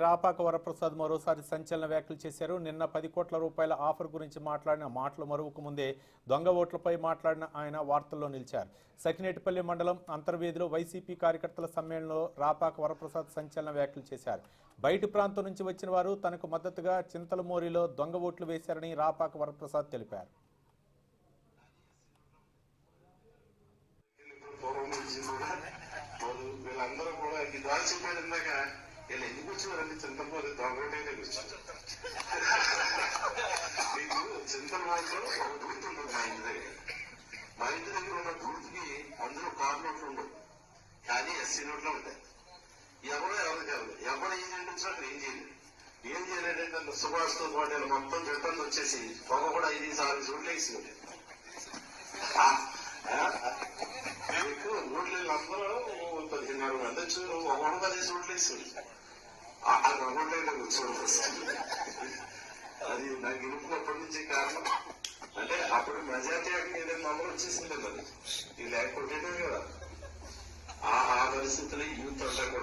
రాపాక వరప్రసాద్ మరోసారి సంచలన వ్యాఖ్యలు చేశారు. నిన్న 10 కోట్ల రూపాయల ఆఫర్ గురించి మాట్లాడిన మాటలు మరువకు ముందే దొంగ ఓట్లపై మాట్లాడిన ఆయన వార్తల్లో నిలిచారు. సకినేటిపల్లి మండలం అంతర్వేదిలో వైసీపీ కార్యకర్తల సమ్మేళనంలో రాపాక వరప్రసాద్ సంచలన వ్యాఖ్యలు చేశారు. బయటి ప్రాంతం నుంచి వచ్చిన వారు తనకు మద్దతుగా చింతలమూరిలో దొంగ ఓట్లు వేశారని రాపాక వరప్రసాద్ తెలిపారు. ఇలా ఎందుకు వచ్చేవారండి చింతలమూరి దొంగటైనా కూర్చో మీకు చింతలమూరిలో ఒక బూత్ ఉంటుంది మా ఇంటి దగ్గర ఉన్న బూత్ కి అందులో కారు నోట్లు ఉండవు, కానీ ఎస్సీ నోట్లు ఉంటాయి. ఎవరు కాదు ఎవరు ఏం చేయండి అక్కడ ఏం చేయలేదు. ఏం చేయలేదంటే సుభాష్ తో పాటు మొత్తం రిటర్న్ వచ్చేసి పొగ కూడా 5-6 చోట్ల వేసింది. మీకు ఓట్లు అందరూ 15 మంది వచ్చి 110 చోట్ల వేసింది. అది నాకు గెలుపునప్పటి నుంచి కారణం అంటే అప్పుడు మెజార్టీ ఏదైనా నంబర్ వచ్చేసింది. అది లేకపోతే కదా ఆ పరిస్థితుల్లో యూత్ అంతా కూడా